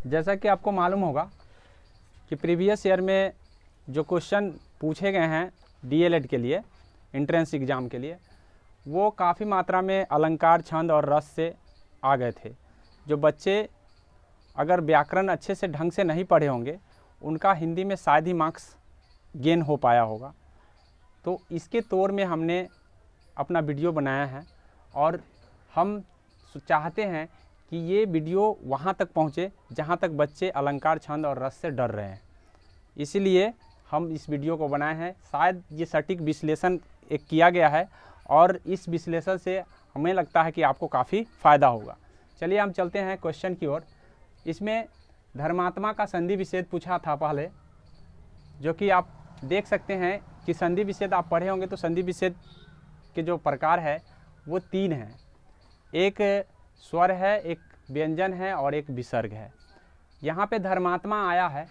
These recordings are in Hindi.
जैसा कि आपको मालूम होगा कि प्रीवियस ईयर में जो क्वेश्चन पूछे गए हैं डीएलएड के लिए, एंट्रेंस एग्ज़ाम के लिए, वो काफ़ी मात्रा में अलंकार, छंद और रस से आ गए थे। जो बच्चे अगर व्याकरण अच्छे से ढंग से नहीं पढ़े होंगे, उनका हिंदी में शायद ही मार्क्स गेन हो पाया होगा। तो इसके तौर में हमने अपना वीडियो बनाया है और हम चाहते हैं कि ये वीडियो वहाँ तक पहुँचे जहाँ तक बच्चे अलंकार, छंद और रस से डर रहे हैं। इसीलिए हम इस वीडियो को बनाए हैं। शायद ये सटीक विश्लेषण एक किया गया है और इस विश्लेषण से हमें लगता है कि आपको काफ़ी फ़ायदा होगा। चलिए हम चलते हैं क्वेश्चन की ओर। इसमें धर्मात्मा का संधि विच्छेद पूछा था पहले, जो कि आप देख सकते हैं कि संधि विच्छेद आप पढ़े होंगे तो संधि विच्छेद के जो प्रकार है वो 3 हैं। एक स्वर है, एक व्यंजन है और एक विसर्ग है। यहाँ पे धर्मात्मा आया है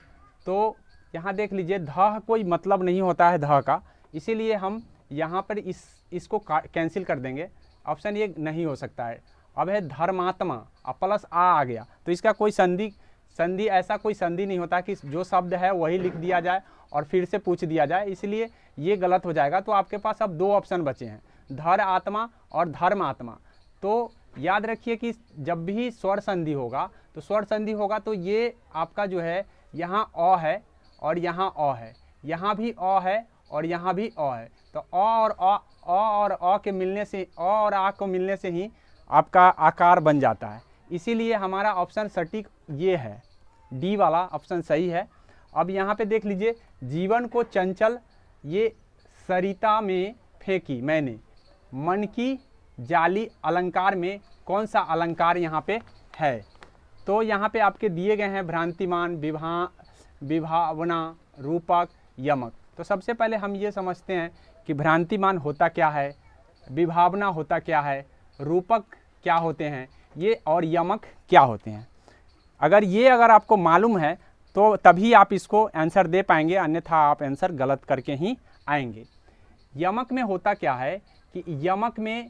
तो यहाँ देख लीजिए ध कोई मतलब नहीं होता है ध का, इसीलिए हम यहाँ पर इसको कैंसिल कर देंगे। ऑप्शन ये नहीं हो सकता है। अब है धर्मात्मा, अब प्लस आ गया तो इसका कोई संधि ऐसा कोई संधि नहीं होता कि जो शब्द है वही लिख दिया जाए और फिर से पूछ दिया जाए, इसलिए ये गलत हो जाएगा। तो आपके पास अब 2 ऑप्शन बचे हैं, धर आत्मा और धर्मात्मा। तो याद रखिए कि जब भी स्वर संधि होगा तो स्वर संधि होगा तो ये आपका जो है यहाँ अ है और यहाँ अ है, यहाँ भी अ है और यहाँ भी अ है। तो अ और अ के मिलने से, अ और आ को मिलने से ही आपका आकार बन जाता है। इसीलिए हमारा ऑप्शन सटीक ये है, डी वाला ऑप्शन सही है। अब यहाँ पे देख लीजिए, जीवन को चंचल ये सरिता में फेंकी मैंने, मन की जाली अलंकार में कौन सा अलंकार यहाँ पे है? तो यहाँ पे आपके दिए गए हैं भ्रांतिमान, विभावना, रूपक, यमक। तो सबसे पहले हम ये समझते हैं कि भ्रांतिमान होता क्या है, विभावना होता क्या है, रूपक क्या होते हैं ये, और यमक क्या होते हैं। अगर आपको मालूम है तो तभी आप इसको आंसर दे पाएंगे, अन्यथा आप आंसर गलत करके ही आएंगे। यमक में होता क्या है कि यमक में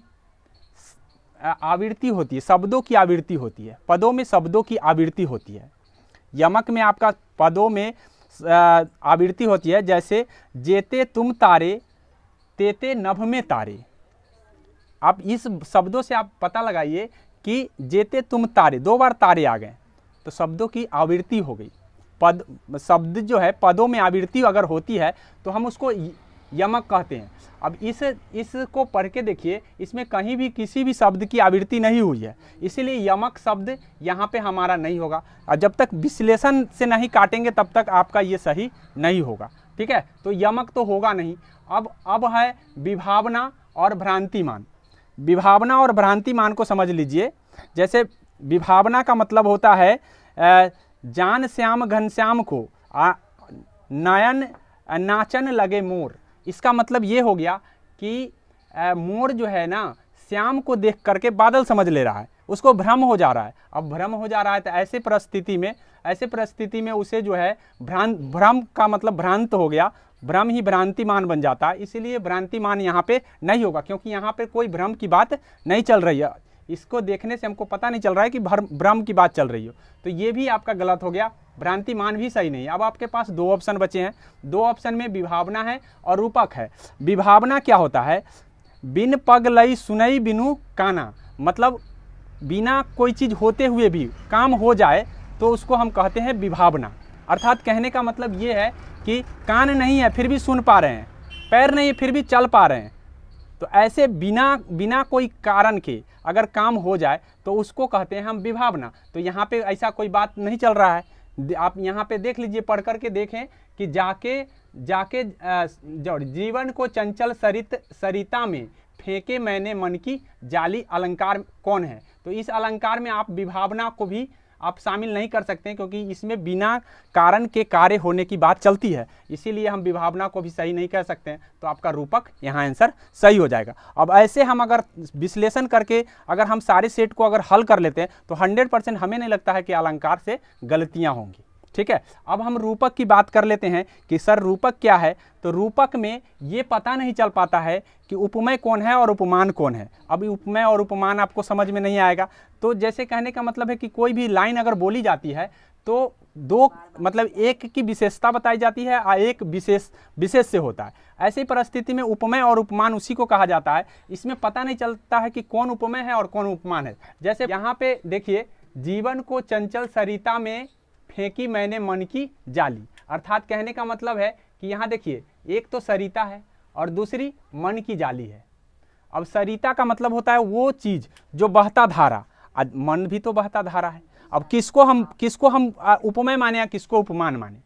आवृत्ति होती है, शब्दों की आवृत्ति होती है, पदों में शब्दों की आवृत्ति होती है। यमक में आपका पदों में आवृत्ति होती है, जैसे जेते तुम तारे, तेते नभ में तारे। अब इस शब्दों से आप पता लगाइए कि जेते तुम तारे, 2 बार तारे आ गए तो शब्दों की आवृत्ति हो गई। पद शब्द जो है पदों में आवृत्ति अगर होती है तो हम उसको यमक कहते हैं। अब इसको पढ़ के देखिए, इसमें कहीं भी किसी भी शब्द की आवृत्ति नहीं हुई है, इसीलिए यमक शब्द यहाँ पे हमारा नहीं होगा। और जब तक विश्लेषण से नहीं काटेंगे तब तक आपका ये सही नहीं होगा, ठीक है। तो यमक तो होगा नहीं। अब है विभावना और भ्रांतिमान। विभावना और भ्रांतिमान को समझ लीजिए। जैसे विभावना का मतलब होता है जान श्याम घनश्याम को नयन नाचन लगे मोर। इसका मतलब ये हो गया कि मोर जो है ना, श्याम को देख करके बादल समझ ले रहा है, उसको भ्रम हो जा रहा है। अब भ्रम हो जा रहा है तो ऐसे परिस्थिति में उसे जो है भ्रम का मतलब भ्रांत हो गया, भ्रम ही भ्रांतिमान बन जाता है। इसीलिए भ्रांतिमान यहाँ पे नहीं होगा, क्योंकि यहाँ पे कोई भ्रम की बात नहीं चल रही है। इसको देखने से हमको पता नहीं चल रहा है कि भ्रम की बात चल रही हो, तो ये भी आपका गलत हो गया, भ्रांतिमान भी सही नहीं है। अब आपके पास 2 ऑप्शन बचे हैं। 2 ऑप्शन में विभावना है और रूपक है। विभावना क्या होता है? बिन पग लई सुनई बिनु काना, मतलब बिना कोई चीज़ होते हुए भी काम हो जाए तो उसको हम कहते हैं विभावना। अर्थात कहने का मतलब ये है कि कान नहीं है फिर भी सुन पा रहे हैं, पैर नहीं है फिर भी चल पा रहे हैं। तो ऐसे बिना कोई कारण के अगर काम हो जाए तो उसको कहते हैं हम विभावना। तो यहाँ पे ऐसा कोई बात नहीं चल रहा है। आप यहाँ पे देख लीजिए, पढ़ करके देखें कि जाके जीवन को चंचल सरिता में फेंके मैंने मन की जाली अलंकार कौन है? तो इस अलंकार में आप विभावना को भी आप शामिल नहीं कर सकते, क्योंकि इसमें बिना कारण के कार्य होने की बात चलती है, इसीलिए हम विभावना को भी सही नहीं कह सकते हैं। तो आपका रूपक यहाँ आंसर सही हो जाएगा। अब ऐसे हम अगर विश्लेषण करके अगर हम सारे सेट को अगर हल कर लेते हैं तो 100% हमें नहीं लगता है कि अलंकार से गलतियाँ होंगी, ठीक है। अब हम रूपक की बात कर लेते हैं कि सर रूपक क्या है। तो रूपक में ये पता नहीं चल पाता है कि उपमेय कौन है और उपमान कौन है। अब उपमेय और उपमान आपको समझ में नहीं आएगा। तो जैसे कहने का मतलब है कि कोई भी लाइन अगर बोली जाती है तो दो मतलब एक की विशेषता बताई जाती है और एक विशेष से होता है। ऐसी परिस्थिति में उपमेय और उपमान उसी को कहा जाता है। इसमें पता नहीं चलता है कि कौन उपमेय है और कौन उपमान है। जैसे यहाँ पे देखिए, जीवन को चंचल सरिता में फेंकी मैंने मन की जाली, अर्थात कहने का मतलब है कि यहाँ देखिए, एक तो सरिता है और दूसरी मन की जाली है। अब सरिता का मतलब होता है वो चीज जो बहता धारा, आज मन भी तो बहता धारा है। अब किसको हम उपमेय माने या किसको उपमान माने?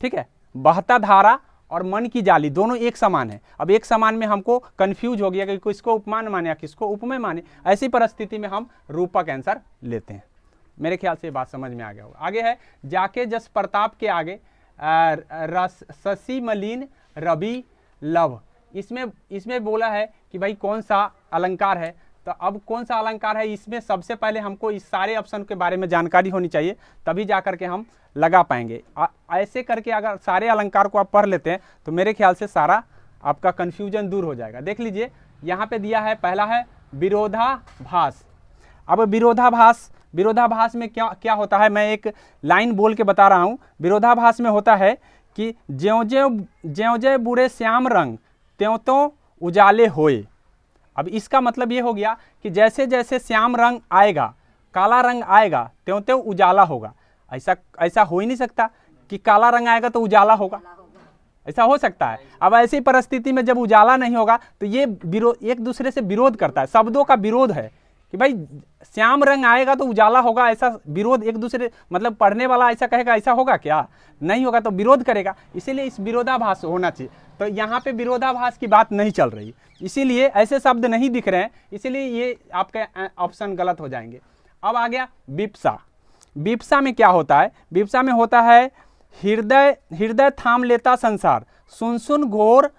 ठीक है, बहता धारा और मन की जाली दोनों एक समान है। अब एक समान में हमको कंफ्यूज हो गया कि किसको उपमान माने या किसको उपमेय माने। ऐसी परिस्थिति में हम रूपक आंसर लेते हैं। मेरे ख्याल से बात समझ में आ गया होगा। आगे है, जाके जस प्रताप के आगे शशि मलिन रवि लव। इसमें बोला है कि भाई कौन सा अलंकार है। तो अब कौन सा अलंकार है, इसमें सबसे पहले हमको इस सारे ऑप्शन के बारे में जानकारी होनी चाहिए, तभी जा करके हम लगा पाएंगे। ऐसे करके अगर सारे अलंकार को आप पढ़ लेते हैं तो मेरे ख्याल से सारा आपका कन्फ्यूजन दूर हो जाएगा। देख लीजिए, यहाँ पे दिया है, पहला है विरोधाभास। अब विरोधाभास में क्या होता है, मैं एक लाइन बोल के बता रहा हूँ। विरोधाभास में होता है कि ज्यों ज्यों बुरे श्याम रंग त्यों त्यों उजाले होए। अब इसका मतलब ये हो गया कि जैसे जैसे श्याम रंग आएगा, काला रंग आएगा, त्यों त्यों उजाला होगा। ऐसा हो ही नहीं सकता कि काला रंग आएगा तो उजाला होगा, ऐसा हो सकता है? अब ऐसी परिस्थिति में जब उजाला नहीं होगा तो ये एक दूसरे से विरोध करता है, शब्दों का विरोध है कि भाई श्याम रंग आएगा तो उजाला होगा। ऐसा विरोध एक दूसरे, मतलब पढ़ने वाला ऐसा कहेगा, ऐसा होगा क्या? नहीं होगा, तो विरोध करेगा। इसीलिए इस विरोधाभास होना चाहिए। तो यहाँ पे विरोधाभास की बात नहीं चल रही, इसीलिए ऐसे शब्द नहीं दिख रहे हैं, इसीलिए ये आपके ऑप्शन गलत हो जाएंगे। अब आ गया विप्सा। विप्सा में क्या होता है? विप्सा में होता है हृदय थाम लेता संसार, सुन सुन घोर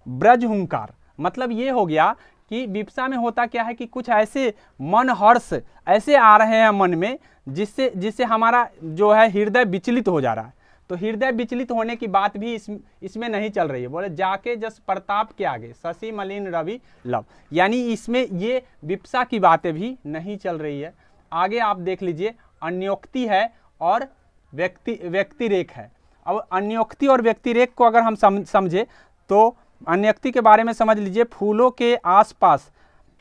ब्रज हुंकार। मतलब ये हो गया कि विप्सा में होता क्या है कि कुछ ऐसे मन हर्ष ऐसे आ रहे हैं मन में, जिससे हमारा जो है हृदय विचलित हो जा रहा है। तो हृदय विचलित होने की बात भी इसमें नहीं चल रही है। बोले जाके जस प्रताप के आगे शशि मलिन रवि लव, यानी इसमें ये विप्सा की बातें भी नहीं चल रही है। आगे आप देख लीजिए, अन्योक्ति है और व्यक्तिरेक है। अब अन्योक्ति और व्यक्तिरेक को अगर हम समझे तो अन्योक्ति के बारे में समझ लीजिए, फूलों के आसपास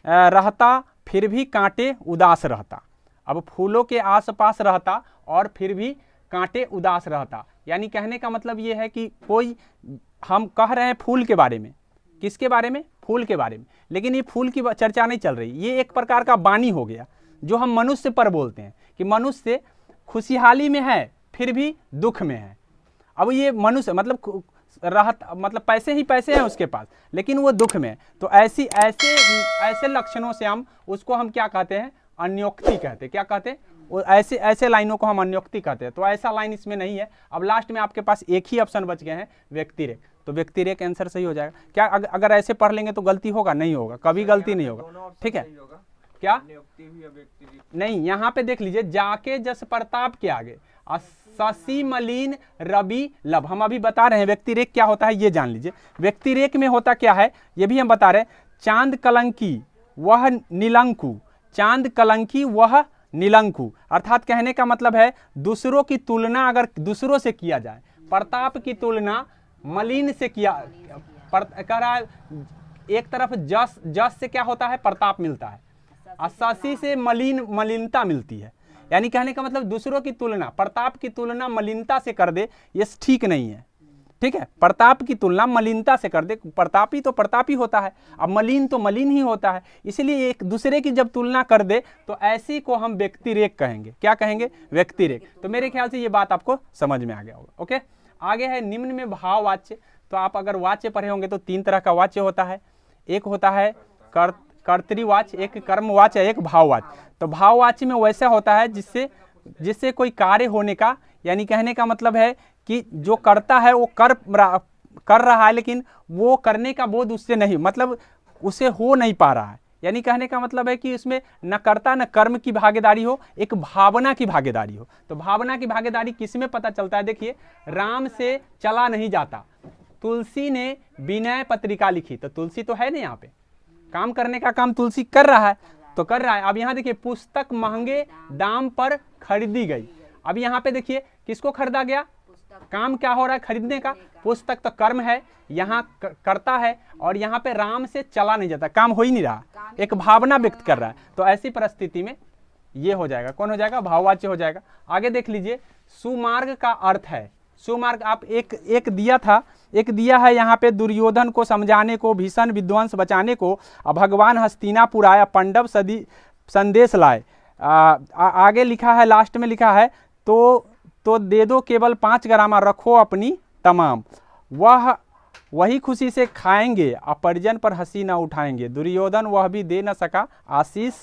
रहता फिर भी कांटे उदास रहता। अब फूलों के आसपास रहता और फिर भी कांटे उदास रहता, यानी कहने का मतलब ये है कि कोई, हम कह रहे हैं फूल के बारे में, किसके बारे में? फूल के बारे में, लेकिन ये फूल की चर्चा नहीं चल रही। ये एक प्रकार का वाणी हो गया जो हम मनुष्य पर बोलते हैं कि मनुष्य खुशहाली में है फिर भी दुख में है। अब ये मनुष्य मतलब पैसे ही पैसे हैं उसके पास, लेकिन वो दुख में है। तो ऐसे लक्षणों से हम उसको हम क्या कहते हैं? अन्योक्ति कहते हैं। क्या कहते हैं? वो ऐसे लाइनों को हम अन्योक्ति कहते हैं। तो ऐसा लाइन इसमें नहीं है। अब लास्ट में आपके पास एक ही ऑप्शन बच गए हैं, व्यक्तिरेक। तो व्यक्तिरेक आंसर सही हो जाएगा। क्या अगर ऐसे पढ़ लेंगे तो गलती होगा? नहीं होगा, कभी गलती नहीं होगा। ठीक है, क्या नहीं? यहाँ पे देख लीजिए, जाके जस प्रताप के आगे शशि मलिन रवि लव। हम अभी बता रहे हैं व्यक्तिरेक क्या होता है, ये जान लीजिए। व्यक्तिरेक में होता क्या है ये भी हम बता रहे हैं। चांद कलंकी वह नीलंकु, चांद कलंकी वह नीलंकु, अर्थात कहने का मतलब है दूसरों की तुलना अगर दूसरों से किया जाए, प्रताप की तुलना मलिन से किया, कह रहा है एक तरफ जस से क्या होता है? प्रताप मिलता है, और शशि से मलिनता मिलती है। यानी कहने का मतलब दूसरों की तुलना, प्रताप की तुलना मलिनता से कर दे, ये ठीक नहीं है। ठीक है, प्रताप की तुलना मलिनता से कर दे, प्रतापी तो प्रतापी होता है, अब मलिन तो मलिन ही होता है। इसलिए एक दूसरे की जब तुलना कर दे तो ऐसी को हम व्यक्तिरेक कहेंगे। क्या कहेंगे? व्यक्तिरेक। तो मेरे ख्याल से ये बात आपको समझ में आ गया होगा। ओके, आगे है निम्न में भाववाच्य। तो आप अगर वाच्य पढ़े होंगे तो 3 तरह का वाच्य होता है। एक होता है कर्तृवाच्य, एक कर्मवाच्य, एक भाववाच्य। तो भाववाच्य में वैसा होता है जिससे कोई कार्य होने का, यानी कहने का मतलब है कि जो करता है वो कर रहा है, लेकिन वो करने का बोध उससे नहीं, मतलब उसे हो नहीं पा रहा है। यानी कहने का मतलब है कि उसमें न कर्ता न कर्म की भागीदारी हो, एक भावना की भागीदारी हो। तो भावना की भागीदारी किसमें पता चलता है? देखिए, राम से चला नहीं जाता, तुलसी ने विनय पत्रिका लिखी। तो तुलसी तो है ना, यहाँ पे काम करने का काम तुलसी कर रहा है, तो कर रहा है। अब यहाँ देखिए, पुस्तक महंगे दाम पर खरीदी गई। अब यहाँ पे देखिए किसको खरीदा गया, काम क्या हो रहा है खरीदने का, पुस्तक तो कर्म है, यहाँ करता है, और यहाँ पे राम से चला नहीं जाता, काम हो ही नहीं रहा, एक भावना व्यक्त कर रहा है। तो ऐसी परिस्थिति में ये हो जाएगा, कौन हो जाएगा, भाववाच्य हो जाएगा। आगे देख लीजिए, सुमार्ग का अर्थ है, सुमार्ग आप एक दिया था, एक दिया है यहाँ पे, दुर्योधन को समझाने को, भीषण विध्वंस बचाने को, भगवान हस्तिनापुर आया, पांडव सदी संदेश लाए। आगे लिखा है, लास्ट में लिखा है, तो दे दो केवल 5 ग्राम, रखो अपनी तमाम, वही खुशी से खाएंगे, अपरिजन पर हंसी न उठाएंगे। दुर्योधन वह भी दे न सका, आशीष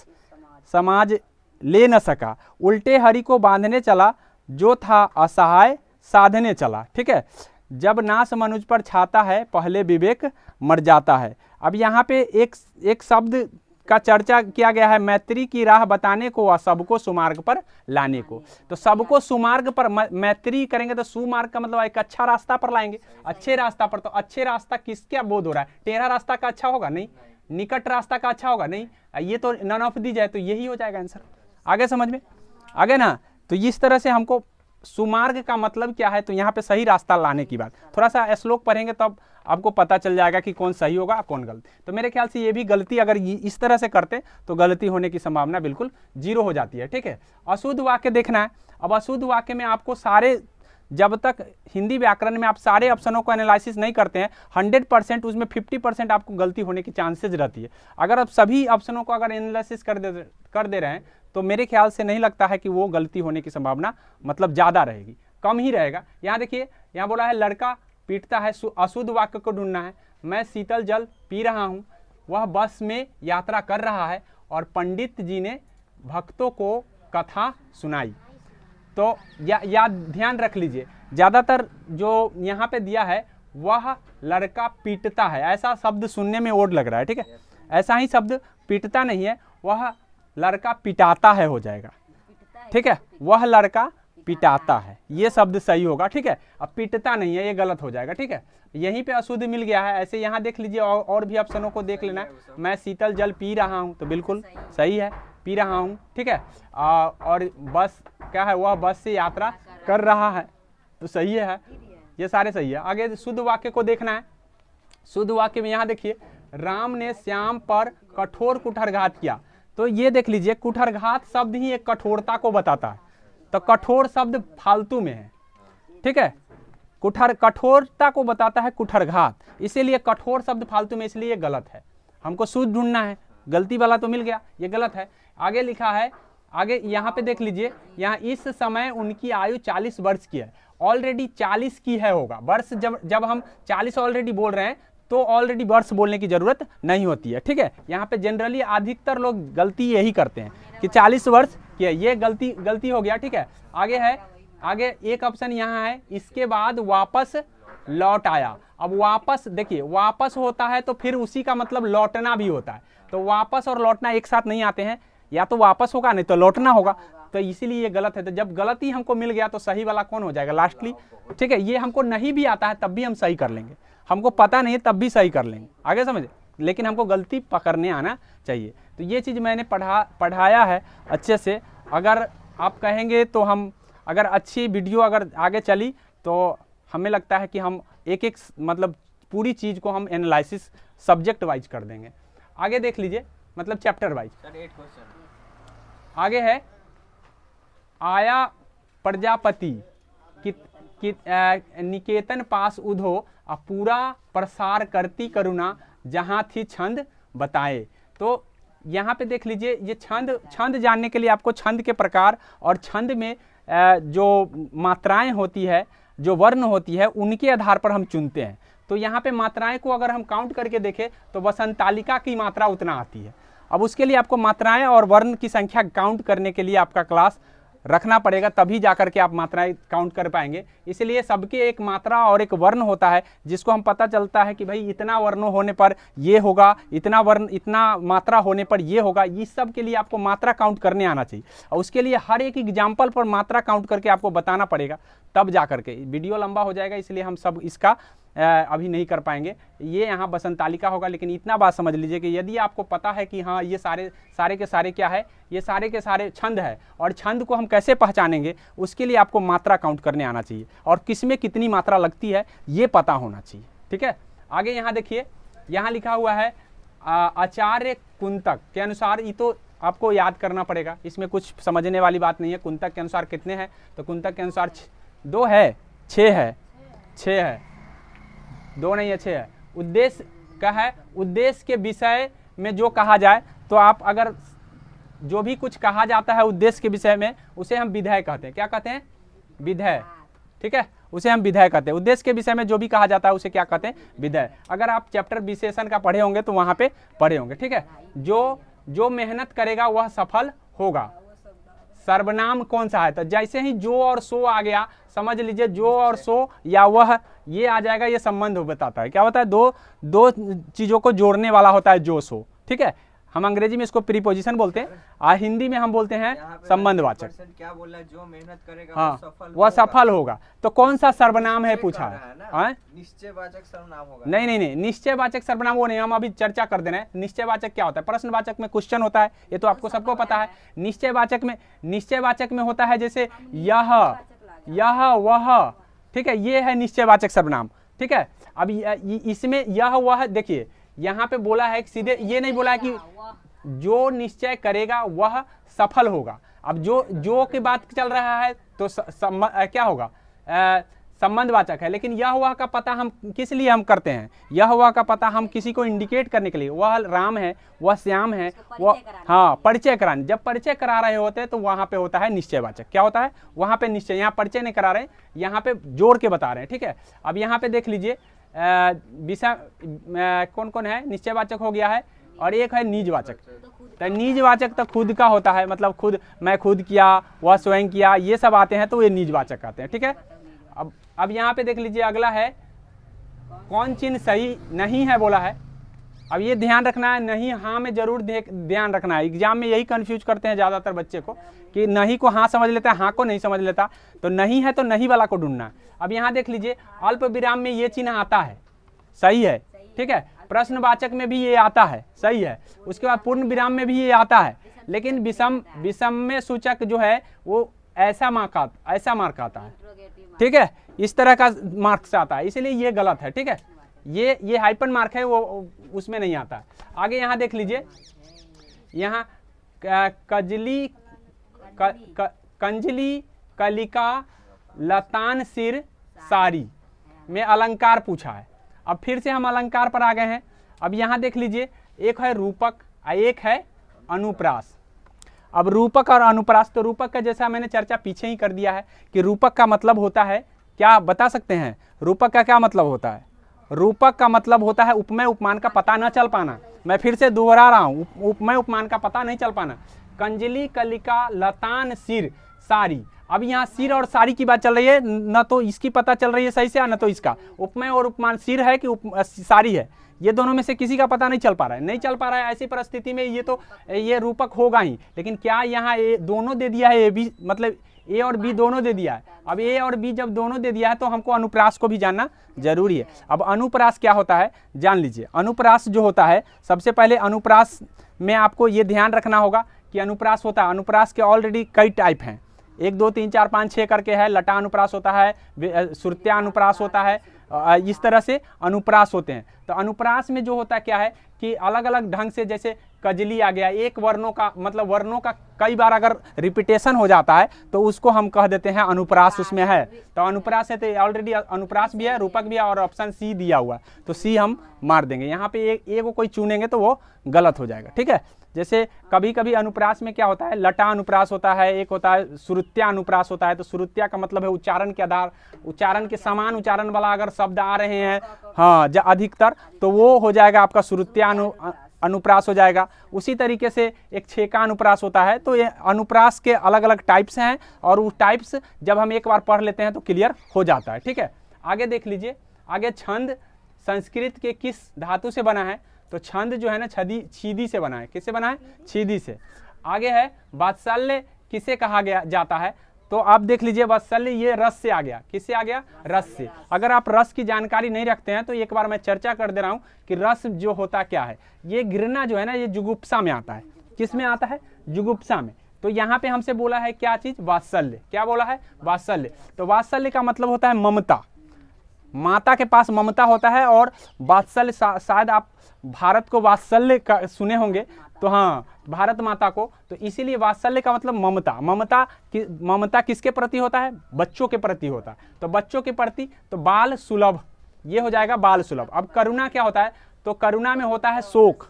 समाज ले न सका, उल्टे हरि को बांधने चला, जो था असहाय साधने चला। ठीक है, जब नाश मनुज पर छाता है, पहले विवेक मर जाता है। अब यहाँ पे एक शब्द का चर्चा किया गया है, मैत्री की राह बताने को और सबको सुमार्ग पर लाने को। तो सबको सुमार्ग पर मैत्री करेंगे तो सुमार्ग का मतलब एक अच्छा रास्ता पर लाएंगे, अच्छे रास्ता पर। तो अच्छे रास्ता किसका बोध हो रहा है, टेढ़ा रास्ता का अच्छा होगा नहीं, निकट रास्ता का अच्छा होगा नहीं, ये तो नन ऑफ दी जाए, तो यही हो जाएगा आंसर। आगे समझ में आगे ना, तो इस तरह से हमको सुमार्ग का मतलब क्या है, तो यहाँ पे सही रास्ता लाने की बात, थोड़ा सा श्लोक पढ़ेंगे तब आपको पता चल जाएगा कि कौन सही होगा कौन गलत। तो मेरे ख्याल से ये भी गलती अगर इस तरह से करते तो गलती होने की संभावना बिल्कुल 0 हो जाती है। ठीक है, अशुद्ध वाक्य देखना है। अब अशुद्ध वाक्य में आपको सारे, जब तक हिंदी व्याकरण में आप सारे ऑप्शनों को एनालिसिस नहीं करते हैं 100%, उसमें 50% आपको गलती होने की चांसेज रहती है। अगर आप सभी ऑप्शनों को अगर एनालिसिस कर दे रहे हैं तो मेरे ख्याल से नहीं लगता है कि वो गलती होने की संभावना मतलब ज़्यादा रहेगी, कम ही रहेगा। यहाँ देखिए, यहाँ बोला है लड़का पीटता है, अशुद्ध वाक्य को ढूंढना है। मैं शीतल जल पी रहा हूँ, वह बस में यात्रा कर रहा है और पंडित जी ने भक्तों को कथा सुनाई। तो या ध्यान रख लीजिए, ज़्यादातर जो यहाँ पे दिया है वह लड़का पीटता है, ऐसा शब्द सुनने में ओड लग रहा है। ठीक है, ऐसा ही शब्द पीटता नहीं है, वह लड़का पिटाता है हो जाएगा। ठीक है, वह लड़का पिटाता है, ये शब्द सही होगा। ठीक है, अब पीटता नहीं है, ये गलत हो जाएगा। ठीक है, यहीं पे अशुद्ध मिल गया है। ऐसे यहाँ देख लीजिए, और भी ऑप्शनों को देख लेना है। मैं शीतल जल पी रहा हूँ, तो बिल्कुल सही है, पी रहा हूँ। ठीक है, और बस क्या है, वह बस से यात्रा कर रहा है, तो सही है, ये सारे सही है। आगे शुद्ध वाक्य को देखना है। शुद्ध वाक्य में यहाँ देखिए, राम ने श्याम पर कठोर कुठारघात किया। तो ये देख लीजिए, कुठारघात शब्द ही एक कठोरता को बताता है, तो कठोर शब्द फालतू में है। ठीक है, कठोरता को बताता है कुठारघात, इसीलिए कठोर शब्द फालतू में, इसलिए गलत है। हमको शुद्ध ढूंढना है, गलती वाला तो मिल गया, ये गलत है। आगे लिखा है, आगे यहाँ पे देख लीजिए, यहाँ इस समय उनकी आयु 40 वर्ष की है। ऑलरेडी 40 की है होगा वर्ष, जब हम 40 ऑलरेडी बोल रहे हैं तो ऑलरेडी वर्ष बोलने की जरूरत नहीं होती है। ठीक है, यहाँ पे जनरली अधिकतर लोग गलती यही करते हैं कि 40 वर्ष की है, ये गलती हो गया। ठीक है, आगे है, आगे एक ऑप्शन यहाँ है, इसके बाद वापस लौट आया। अब वापस देखिए, वापस होता है तो फिर उसी का मतलब लौटना भी होता है, तो वापस और लौटना एक साथ नहीं आते हैं, या तो वापस होगा नहीं तो लौटना होगा, तो इसीलिए ये गलत है। तो जब गलती हमको मिल गया तो सही वाला कौन हो जाएगा, लास्टली। ठीक है, ये हमको नहीं भी आता है तब भी हम सही कर लेंगे, हमको पता नहीं है तब भी सही कर लेंगे। आगे समझे, लेकिन हमको गलती पकड़ने आना चाहिए। तो ये चीज़ मैंने पढ़ाया है अच्छे से। अगर आप कहेंगे तो हम, अगर अच्छी वीडियो अगर आगे चली तो हमें लगता है कि हम एक मतलब पूरी चीज़ को हम एनालिसिस सब्जेक्ट वाइज कर देंगे। आगे देख लीजिए, मतलब चैप्टर वाइज। आगे है, आया प्रजापति निकेतन पास उधो, पूरा प्रसार करती करुणा, जहाँ थी छंद बताए। तो यहाँ पे देख लीजिए, ये छंद जानने के लिए आपको छंद के प्रकार और छंद में जो मात्राएं होती है, जो वर्ण होती है, उनके आधार पर हम चुनते हैं। तो यहाँ पे मात्राएं को अगर हम काउंट करके देखें तो वसंतालिका की मात्रा उतना आती है। अब उसके लिए आपको मात्राएं और वर्ण की संख्या काउंट करने के लिए आपका क्लास रखना पड़ेगा, तभी जाकर के आप मात्राएं काउंट कर पाएंगे। इसलिए सबके एक मात्रा और एक वर्ण होता है, जिसको हम पता चलता है कि भाई इतना वर्ण होने पर ये होगा, इतना वर्ण, इतना मात्रा होने पर ये होगा। इस सब के लिए आपको मात्रा काउंट करने आना चाहिए, और उसके लिए हर एक एग्जाम्पल पर मात्रा काउंट करके आपको बताना पड़ेगा, तब जा करके। वीडियो लंबा हो जाएगा, इसलिए हम सब इसका अभी नहीं कर पाएंगे, ये यहाँ बसंतालिका होगा। लेकिन इतना बात समझ लीजिए कि यदि आपको पता है कि हाँ ये सारे के सारे क्या है, ये सारे के सारे छंद है, और छंद को हम कैसे पहचानेंगे, उसके लिए आपको मात्रा काउंट करने आना चाहिए और किसमें कितनी मात्रा लगती है ये पता होना चाहिए। ठीक है, आगे यहाँ देखिए, यहाँ लिखा हुआ है आचार्य कुंतक के अनुसार, ये तो आपको याद करना पड़ेगा, इसमें कुछ समझने वाली बात नहीं है। कुंतक के अनुसार कितने हैं, तो कुंतक के अनुसार 2 है, 6 है, 6 है, 2 नहीं है, 6 है। उद्देश्य का है, उद्देश्य के विषय में जो कहा जाए, तो आप अगर जो भी कुछ कहा जाता है उद्देश्य के विषय में, उसे हम विधेय कहते हैं। क्या कहते हैं? विधेय। ठीक है, उसे हम विधेय कहते हैं। उद्देश्य के विषय में जो भी कहा जाता है उसे क्या कहते हैं? विधेय। अगर आप चैप्टर विशेषण का पढ़े होंगे तो वहां पे पढ़े होंगे। ठीक है, जो मेहनत करेगा वह सफल होगा। सर्वनाम कौन सा है? तो जैसे ही जो और सो आ गया, समझ लीजिए जो और सो या वह, ये आ जाएगा, ये संबंध बताता है। क्या होता है? दो चीजों को जोड़ने वाला होता है जो सो। ठीक है, हम अंग्रेजी में इसको प्रीपोजिशन बोलते हैं, हिंदी में हम बोलते हैं संबंधवाचक। क्या बोल रहा है? जो मेहनत करेगा हाँ, वह सफल होगा। तो कौन सा सर्वनाम है पूछा है? निश्चयवाचक सर्वनाम होगा। नहीं, निश्चयवाचक सर्वनाम वो नहीं, हम अभी चर्चा कर दे रहे हैं। निश्चयवाचक क्या होता है? प्रश्नवाचक में क्वेश्चन होता है, ये तो आपको सबको पता है। निश्चयवाचक में होता है जैसे यह वह। ठीक है, ये है निश्चयवाचक सर्वनाम। ठीक है, अब इसमें यह वह, देखिए यहाँ पे बोला है सीधे, ये नहीं बोला है कि जो निश्चय करेगा वह सफल होगा। अब जो की बात चल रहा है तो क्या होगा? संबंधवाचक है। लेकिन यह वह का पता हम किस लिए हम करते हैं? यह वह का पता हम किसी को इंडिकेट करने के लिए, वह राम है, वह श्याम है, वह, हाँ, परिचय कराने। जब परिचय करा रहे होते हैं तो वहां पे होता है निश्चयवाचक। क्या होता है? वहां पे निश्चय। यहाँ परिचय नहीं करा रहे, यहाँ पे जोड़ के बता रहे हैं। ठीक है, अब यहाँ पे देख लीजिए विषय कौन कौन है? निश्चयवाचक हो गया है, और एक है निजवाचक। तो निजवाचक तो खुद का होता है, मतलब खुद, मैं खुद किया, वह स्वयं किया, ये सब आते हैं तो ये निजवाचक आते हैं। ठीक है, अब यहाँ पे देख लीजिए, अगला है कौन चिन्ह सही नहीं है बोला है। अब ये ध्यान रखना है, नहीं हाँ में जरूर ध्यान रखना है। एग्जाम में यही कंफ्यूज करते हैं ज़्यादातर बच्चे को कि नहीं को हाँ समझ लेता है, हाँ को नहीं समझ लेता। तो नहीं है तो नहीं वाला को ढूंढना। अब यहाँ देख लीजिए, अल्प विराम में ये चिन्ह आता है, सही है। ठीक है, प्रश्नवाचक में भी ये आता है, सही है। उसके बाद पूर्ण विराम में भी ये आता है, लेकिन विषम सूचक जो है वो ऐसा मार्क आता है। ठीक है, इस तरह का मार्क्स आता है, इसलिए ये गलत है। ठीक है, ये हाइपन मार्क है, वो उसमें नहीं आता है। आगे यहाँ देख लीजिए, यहाँ कंजली कलिका लतान सिर सारी में अलंकार पूछा है। अब फिर से हम अलंकार पर आ गए हैं। अब यहाँ देख लीजिए, एक है रूपक और एक है अनुप्रास। अब रूपक और अनुप्रास, तो रूपक का जैसा मैंने चर्चा पीछे ही कर दिया है कि रूपक का मतलब होता है, क्या बता सकते हैं? रूपक का क्या मतलब होता है? रूपक का मतलब होता है उपमेय उपमान का पता न चल पाना। मैं फिर से दोहरा रहा हूँ, उपमेय उपमान का पता नहीं चल पाना। कंजली कलिका लतान सिर सारी। अब यहाँ सिर और सारी की बात चल रही है, न तो इसकी पता चल रही है सही से, न तो इसका। उपमेय और उपमान सिर है कि सारी है, ये दोनों में से किसी का पता नहीं चल पा रहा है। नहीं चल पा रहा है, ऐसी परिस्थिति में ये रूपक होगा ही। लेकिन क्या यहाँ दोनों दे दिया है? ए बी, मतलब ए और बी दोनों दे दिया है। अब ए और बी जब दोनों दे दिया है तो हमको अनुप्रास को भी जानना जरूरी है। अब अनुप्रास क्या होता है जान लीजिए। अनुप्रास जो होता है, सबसे पहले अनुप्रास में आपको ये ध्यान रखना होगा कि अनुप्रास होता है, अनुप्रास के ऑलरेडी कई टाइप हैं, 1 2 3 4 5 6 करके है। लटा अनुप्रास होता है, श्रुत्या अनुप्रास होता है, इस तरह से अनुप्रास होते हैं। तो अनुप्रास में जो होता है क्या है कि अलग अलग ढंग से, जैसे कजली आ गया, एक वर्णों का मतलब वर्णों का कई बार अगर रिपीटेशन हो जाता है तो उसको हम कह देते हैं अनुप्रास उसमें है। तो अनुप्रास है, तो ऑलरेडी अनुप्रास भी है, रूपक भी है, और ऑप्शन सी दिया हुआ, तो सी हम मार देंगे। यहाँ पे ए को कोई चुनेंगे तो वो गलत हो जाएगा। ठीक है, जैसे कभी कभी अनुप्रास में क्या होता है, लटा अनुप्रास होता है, एक होता है श्रुत्या अनुप्रास होता है। तो श्रुत्या का मतलब है उच्चारण के आधार, उच्चारण के समान उच्चारण वाला अगर शब्द आ रहे हैं, हाँ अधिकतर, तो वो हो जाएगा आपका श्रुत्या अनुप्रास हो जाएगा। उसी तरीके से एक छेका अनुप्रास होता है। तो ये अनुप्रास के अलग अलग टाइप्स हैं, और वो टाइप्स जब हम एक बार पढ़ लेते हैं तो क्लियर हो जाता है। ठीक है, आगे देख लीजिए। आगे छंद संस्कृत के किस धातु से बना है? तो छंद जो है ना छीदी से बना है। किससे बना है? छीदी से। आगे है वात्सल्य किसे कहा गया जाता है? तो आप देख लीजिए वात्सल्य ये रस से आ गया, किससे आ गया? रस से। अगर आप रस की जानकारी नहीं रखते हैं तो एक बार मैं चर्चा कर दे रहा हूं कि रस जो होता क्या है। ये घृणा जो है ना, ये जुगुप्सा में आता है। किस में आता है? जुगुप्सा में। तो यहाँ पे हमसे बोला है क्या चीज? वात्सल्य। क्या बोला है? वात्सल्य। तो वात्सल्य का मतलब होता है ममता, माता के पास ममता होता है। और वात्सल्य शायद आप भारत को वात्सल्य का सुने होंगे, तो हाँ, भारत माता को। तो इसीलिए वात्सल्य का मतलब ममता। ममता किसके प्रति होता है? बच्चों के प्रति होता है। तो बच्चों के प्रति तो बाल सुलभ, ये हो जाएगा बाल सुलभ। अब करुणा क्या होता है? तो करुणा में होता है शोक।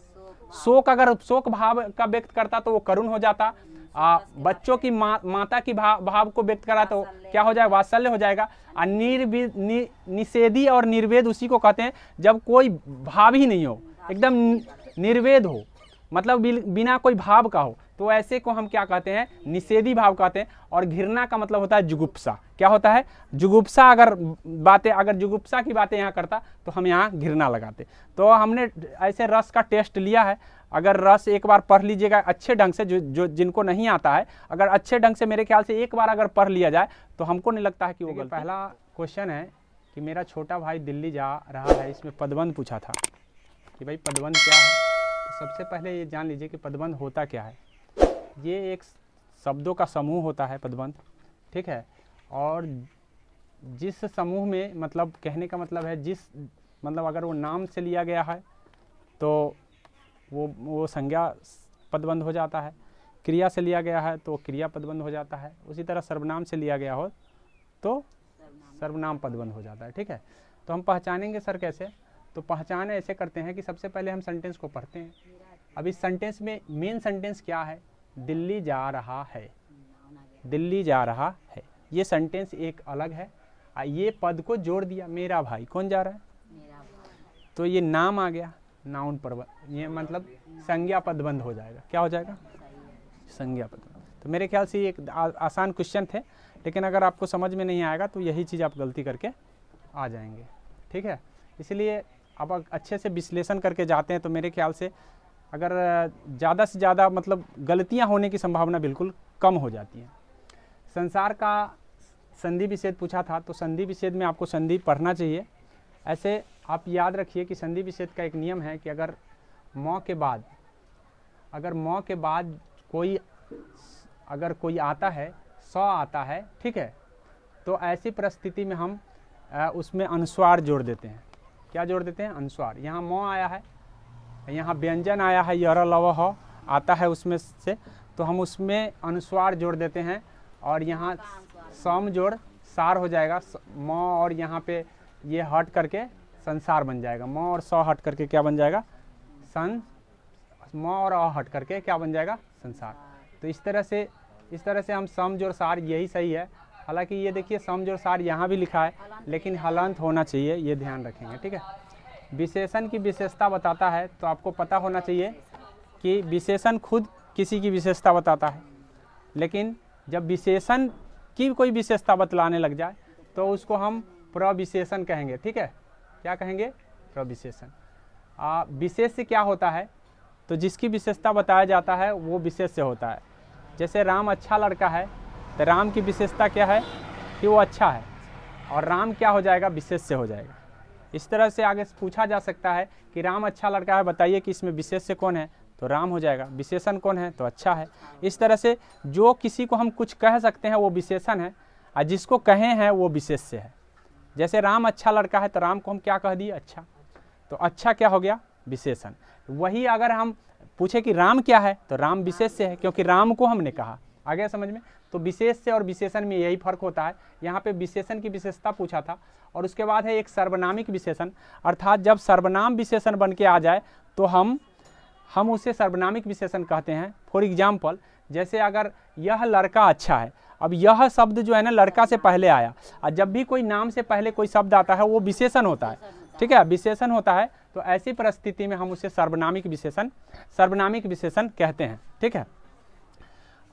शोक, अगर शोक भाव का व्यक्त करता तो वो करुण हो जाता। बच्चों की माता की भाव को व्यक्त करा तो क्या हो जाएगा? वात्सल्य हो जाएगा। और निषेधी और निर्वेद उसी को कहते हैं जब कोई भाव ही नहीं हो, एकदम निर्वेद हो, मतलब बिना कोई भाव का हो, तो ऐसे को हम क्या कहते हैं? निषेधी भाव कहते हैं। और घृणा का मतलब होता है जुगुप्सा। क्या होता है? जुगुप्सा। अगर जुगुप्सा की बातें यहाँ करता तो हम यहाँ घृणा लगाते। तो हमने ऐसे रस का टेस्ट लिया है। अगर रस एक बार पढ़ लीजिएगा अच्छे ढंग से, जो जिनको नहीं आता है, अगर अच्छे ढंग से मेरे ख्याल से एक बार अगर पढ़ लिया जाए तो हमको नहीं लगता है कि वो गलती। पहला क्वेश्चन है कि मेरा छोटा भाई दिल्ली जा रहा है, इसमें पदबंध पूछा था कि भाई पदबंध क्या है। तो सबसे पहले ये जान लीजिए कि पदबंध होता क्या है। ये एक शब्दों का समूह होता है पदबंध, ठीक है। और जिस समूह में, मतलब कहने का मतलब है मतलब अगर वो नाम से लिया गया है तो वो संज्ञा पदबंध हो जाता है। क्रिया से लिया गया है तो क्रिया पदबंध हो जाता है। उसी तरह सर्वनाम से लिया गया हो तो सर्वनाम पदबंध हो जाता है, ठीक है। तो हम पहचानेंगे सर कैसे? तो पहचान ऐसे करते हैं कि सबसे पहले हम सेंटेंस को पढ़ते हैं। अब इस सेंटेंस में मेन सेंटेंस क्या है? दिल्ली जा रहा है, दिल्ली जा रहा है। ये सेंटेंस एक अलग है। ये पद को जोड़ दिया, मेरा भाई। कौन जा रहा है? तो ये नाम आ गया, नाउन पदबंध। ये मतलब संज्ञा पदबंध हो जाएगा। क्या हो जाएगा? संज्ञा पदबंध। तो मेरे ख्याल से ये एक आसान क्वेश्चन थे, लेकिन अगर आपको समझ में नहीं आएगा तो यही चीज़ आप गलती करके आ जाएंगे, ठीक है। इसलिए अब अच्छे से विश्लेषण करके जाते हैं तो मेरे ख्याल से अगर ज़्यादा से ज़्यादा मतलब गलतियां होने की संभावना बिल्कुल कम हो जाती है। संसार का संधि विच्छेद पूछा था, तो संधि विच्छेद में आपको संधि पढ़ना चाहिए। ऐसे आप याद रखिए कि संधि विच्छेद का एक नियम है कि अगर म के बाद कोई आता है, स आता है, ठीक है, तो ऐसी परिस्थिति में हम उसमें अनुस्वार जोड़ देते हैं। क्या जोड़ देते हैं? अनुस्वार। यहाँ म आया है, यहाँ व्यंजन आया है, यर लव ह आता है उसमें से, तो हम उसमें अनुस्वार जोड़ देते हैं। और यहाँ सम जोड़ सार हो जाएगा। म और यहाँ पे ये हट करके संसार बन जाएगा। म और स हट करके क्या बन जाएगा? म और अ हट करके क्या बन जाएगा? संसार। तो इस तरह से हम सम जोड़ सार, यही सही है। हालांकि ये देखिए सम जोड़ सार यहाँ भी लिखा है, लेकिन हलंत होना चाहिए, ये ध्यान रखेंगे, ठीक है। विशेषण की विशेषता बताता है, तो आपको पता होना चाहिए कि विशेषण खुद किसी की विशेषता बताता है, लेकिन जब विशेषण की कोई विशेषता बतलाने लग जाए तो उसको हम प्रविशेषण कहेंगे, ठीक है। क्या कहेंगे? प्रविशेषण। विशेष से क्या होता है? तो जिसकी विशेषता बताया जाता है वो विशेष से होता है। जैसे राम अच्छा लड़का है, तो राम की विशेषता क्या है? कि वो अच्छा है, और राम क्या हो जाएगा? विशेष से हो जाएगा। इस तरह से आगे पूछा जा सकता है कि राम अच्छा लड़का है, बताइए कि इसमें विशेष से कौन है? तो राम हो जाएगा। विशेषण कौन है? तो अच्छा है। इस तरह से जो किसी को हम कुछ कह सकते हैं वो विशेषण है, और जिसको कहे हैं वो विशेष से है। जैसे राम अच्छा लड़का है, तो राम को हम क्या कह दिए? अच्छा। तो अच्छा क्या हो गया? विशेषण। वही अगर हम पूछे कि राम क्या है, तो राम विशेष से है, क्योंकि राम को हमने कहा। आ गया समझ में? तो विशेष से और विशेषण में यही फर्क होता है। यहाँ पे विशेषण की विशेषता पूछा था, और उसके बाद है एक सर्वनामिक विशेषण, अर्थात जब सर्वनाम विशेषण बन के आ जाए तो हम उसे सर्वनामिक विशेषण कहते हैं। फॉर एग्जाम्पल, जैसे अगर यह लड़का अच्छा है, अब यह शब्द जो है ना लड़का से पहले आया, और जब भी कोई नाम से पहले कोई शब्द आता है वो विशेषण होता है, ठीक है, विशेषण होता है। तो ऐसी परिस्थिति में हम उसे सर्वनामिक विशेषण कहते हैं, ठीक है।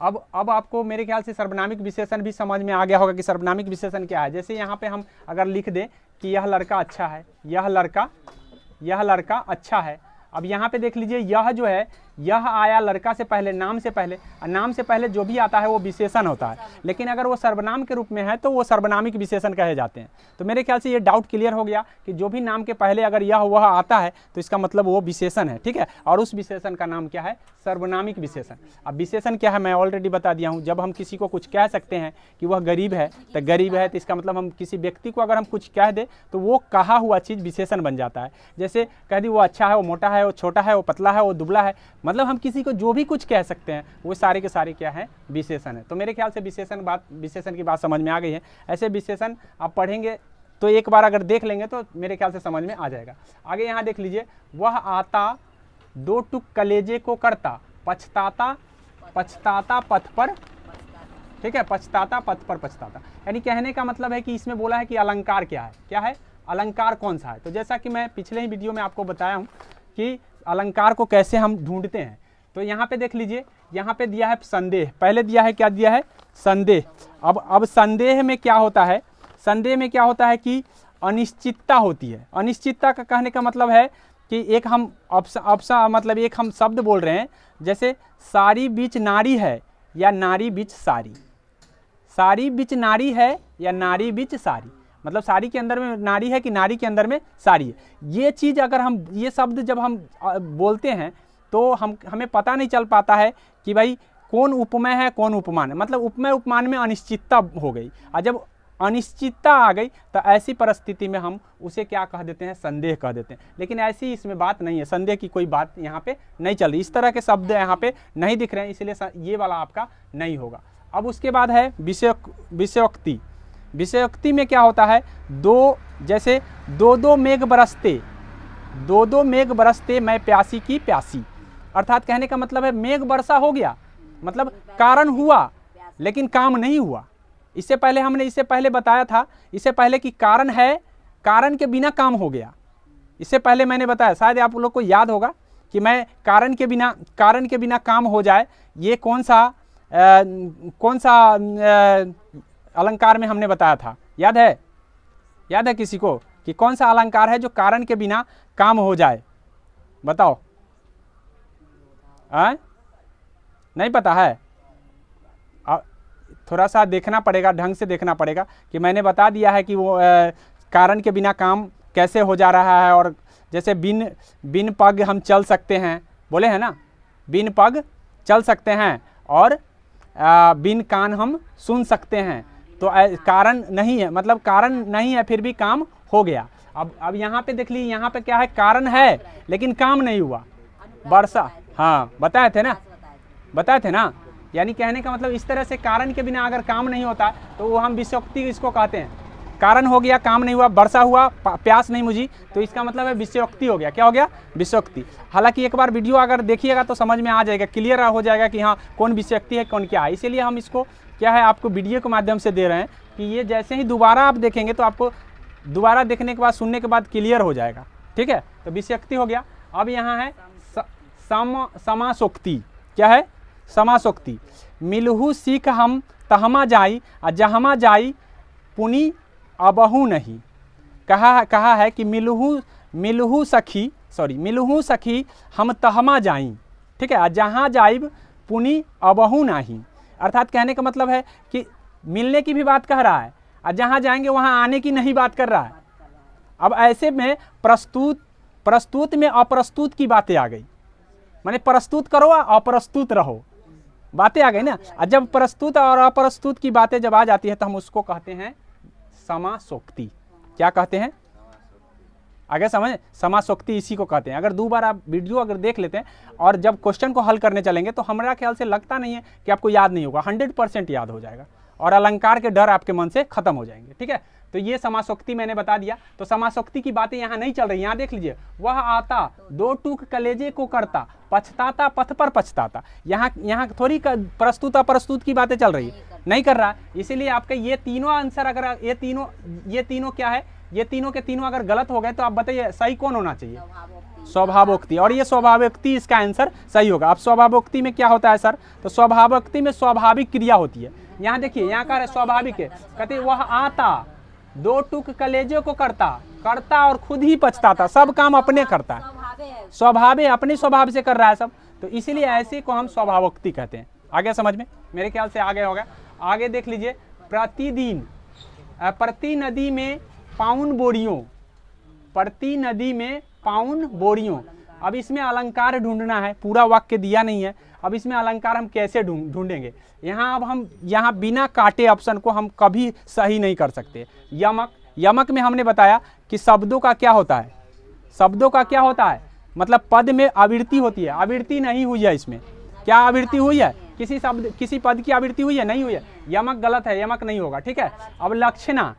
अब आपको मेरे ख्याल से सर्वनामिक विशेषण भी समझ में आ गया होगा कि सर्वनामिक विशेषण क्या है। जैसे यहाँ पे हम अगर लिख दें कि यह लड़का अच्छा है, यह लड़का अच्छा है। अब यहाँ पे देख लीजिए, यह जो है यह आया लड़का से पहले, नाम से पहले, और नाम से पहले जो भी आता है वो विशेषण होता है। लेकिन अगर वो सर्वनाम के रूप में है तो वो सर्वनामिक विशेषण कहे जाते हैं। तो मेरे ख्याल से ये डाउट क्लियर हो गया कि जो भी नाम के पहले अगर यह वह आता है तो इसका मतलब वो विशेषण है, ठीक है। और उस विशेषण का नाम क्या है? सर्वनामिक विशेषण। अब विशेषण क्या है मैं ऑलरेडी बता दिया हूँ। जब हम किसी को कुछ कह सकते हैं कि वह गरीब है, तो गरीब है तो इसका मतलब हम किसी व्यक्ति को अगर हम कुछ कह दे तो वो कहा हुआ चीज़ विशेषण बन जाता है। जैसे कह दी वो अच्छा है, वो मोटा है, वो छोटा है, वो पतला है, वो दुबला है, मतलब हम किसी को जो भी कुछ कह सकते हैं वो सारे के सारे क्या है? विशेषण है। तो मेरे ख्याल से विशेषण की बात समझ में आ गई है। ऐसे विशेषण आप पढ़ेंगे तो एक बार अगर देख लेंगे तो मेरे ख्याल से समझ में आ जाएगा। आगे यहाँ देख लीजिए, वह आता दो टुक कलेजे को करता, पछताता पछताता पथ पर, ठीक है, पछताता पथ पर पछताता। यानी कहने का मतलब है कि इसमें बोला है कि अलंकार क्या है, क्या है अलंकार कौन सा है। तो जैसा कि मैं पिछले ही वीडियो में आपको बताया हूँ कि अलंकार को कैसे हम ढूंढते हैं। तो यहाँ पे देख लीजिए, यहाँ पे दिया है संदेह, पहले दिया है क्या दिया है? संदेह। अब संदेह में क्या होता है? संदेह में क्या होता है कि अनिश्चितता होती है। अनिश्चितता का कहने का मतलब है कि एक हम मतलब एक हम शब्द बोल रहे हैं, जैसे सारी बीच नारी है या नारी बीच सारी, सारी बीच नारी है या नारी बीच सारी, मतलब सारी के अंदर में नारी है कि नारी के अंदर में सारी है। ये चीज़ अगर हम, ये शब्द जब हम बोलते हैं तो हमें पता नहीं चल पाता है कि भाई कौन उपमेय है कौन उपमान है। मतलब उपमेय उपमान में अनिश्चितता हो गई, और जब अनिश्चितता आ गई तो ऐसी परिस्थिति में हम उसे क्या कह देते हैं? संदेह कह देते हैं। लेकिन ऐसी इसमें बात नहीं है, संदेह की कोई बात यहाँ पे नहीं चल रही, इस तरह के शब्द यहाँ पे नहीं दिख रहे हैं, इसलिए ये वाला आपका नहीं होगा। अब उसके बाद है विषयोक्ति। विषयोक्ति में क्या होता है? दो, जैसे दो दो मेघ बरसते, दो दो मेघ बरसते मैं प्यासी की प्यासी, अर्थात कहने का मतलब है मेघ वर्षा हो गया, मतलब कारण हुआ लेकिन काम नहीं हुआ। इससे पहले हमने इससे पहले बताया था, इससे पहले कि कारण है, कारण के बिना काम हो गया। इससे पहले मैंने बताया, शायद आप लोग को याद होगा कि मैं कारण के बिना काम हो जाए, ये कौन सा अलंकार में हमने बताया था? याद है? याद है किसी को कि कौन सा अलंकार है जो कारण के बिना काम हो जाए? बताओ। नहीं पता है? थोड़ा सा देखना पड़ेगा, ढंग से देखना पड़ेगा कि मैंने बता दिया है कि वो कारण के बिना काम कैसे हो जा रहा है। और जैसे बिन पग हम चल सकते हैं, बोले हैं ना, बिन पग चल सकते हैं, और बिन कान हम सुन सकते हैं। तो कारण नहीं है, मतलब कारण नहीं है फिर भी काम हो गया। अब यहाँ पे देख लीजिए, यहाँ पे क्या है? कारण है लेकिन काम नहीं हुआ, वर्षा। हाँ बताए थे ना। यानी कहने का मतलब इस तरह से कारण के बिना अगर काम नहीं होता तो वो हम विषयोक्ति इसको कहते हैं। कारण हो गया, काम नहीं हुआ, वर्षा हुआ, प्यास नहीं मुझी, तो इसका मतलब है विषयोक्ति हो गया। क्या हो गया? विषयोक्ति। हालांकि एक बार वीडियो अगर देखिएगा तो समझ में आ जाएगा, क्लियर हो जाएगा कि हाँ कौन विषयोक्ति है कौन क्या है। इसीलिए हम इसको क्या है आपको वीडियो के माध्यम से दे रहे हैं कि ये जैसे ही दोबारा आप देखेंगे तो आपको दोबारा देखने के बाद, सुनने के बाद क्लियर हो जाएगा, ठीक है। तो विषयोक्ति हो गया। अब यहाँ है समासोक्ति। क्या है? समासोक्ति। मिलहु सीख हम तहमा जाई, और जहमा जाई पुनि अबहु नहीं। कहा है कि मिलहु सखी हम तहमा जाई, ठीक है, और जहाँ जाइब पुनि अबहु नहीं। अर्थात कहने का मतलब है कि मिलने की भी बात कह रहा है और जहाँ जाएंगे वहाँ आने की नहीं बात कर रहा है। अब ऐसे में प्रस्तुत में अप्रस्तुत की बातें आ गई, माने प्रस्तुत करो अप्रस्तुत रहो, बातें आ गई ना। और जब प्रस्तुत और अप्रस्तुत की बातें जब आ जाती है तो हम उसको कहते हैं समासोक्ति। क्या कहते हैं? आगे समझ, समासोक्ति इसी को कहते हैं। अगर दो बार आप वीडियो अगर देख लेते हैं और जब क्वेश्चन को हल करने चलेंगे तो हमारा ख्याल से लगता नहीं है कि आपको याद नहीं होगा, 100% याद हो जाएगा और अलंकार के डर आपके मन से खत्म हो जाएंगे, ठीक है। तो ये समासोक्ति मैंने बता दिया। तो समासोक्ति की बातें यहाँ नहीं चल रही, यहाँ देख लीजिए, वह आता दो टूक कलेजे को करता, पछताता पथ पर पछताता। यहाँ थोड़ी प्रस्तुत अप्रस्तुत की बातें चल रही है, नहीं कर रहा। इसीलिए आपके ये तीनों आंसर, अगर ये तीनों क्या है, ये तीनों के तीनों अगर गलत हो गए तो आप बताइए सही कौन होना चाहिए? स्वभावोक्ति। और ये स्वभावोक्ति इसका आंसर सही होगा। अब स्वभावोक्ति में क्या होता है सर? तो स्वभावोक्ति में स्वाभाविक क्रिया होती है। यहाँ देखिए, यहाँ का स्वाभाविक है, कहते वह आता दो टूक कलेजे को करता और खुद ही पछताता। सब काम अपने करता है, स्वभाव अपने स्वभाव से कर रहा है सब। तो इसीलिए ऐसे को हम स्वभावोक्ति कहते हैं। आगे समझ में, मेरे ख्याल से आगे होगा। आगे देख लीजिए, प्रतिदिन प्रति नदी में पाउन बोरियों, प्रति नदी में पाउन बोरियों। अब इसमें अलंकार ढूंढना है, पूरा वाक्य दिया नहीं है। अब इसमें अलंकार हम कैसे ढूंढेंगे? यहाँ अब हम यहाँ बिना काटे ऑप्शन को हम कभी सही नहीं कर सकते। यमक, यमक में हमने बताया कि शब्दों का क्या होता है, शब्दों का क्या होता है, मतलब पद में आवृत्ति होती है। आवृत्ति नहीं हुई है इसमें, क्या आवृत्ति हुई है? किसी शब्द किसी पद की आवृत्ति हुई है? नहीं हुई है। यमक गलत है, यमक नहीं होगा, ठीक है। अब लक्षणा,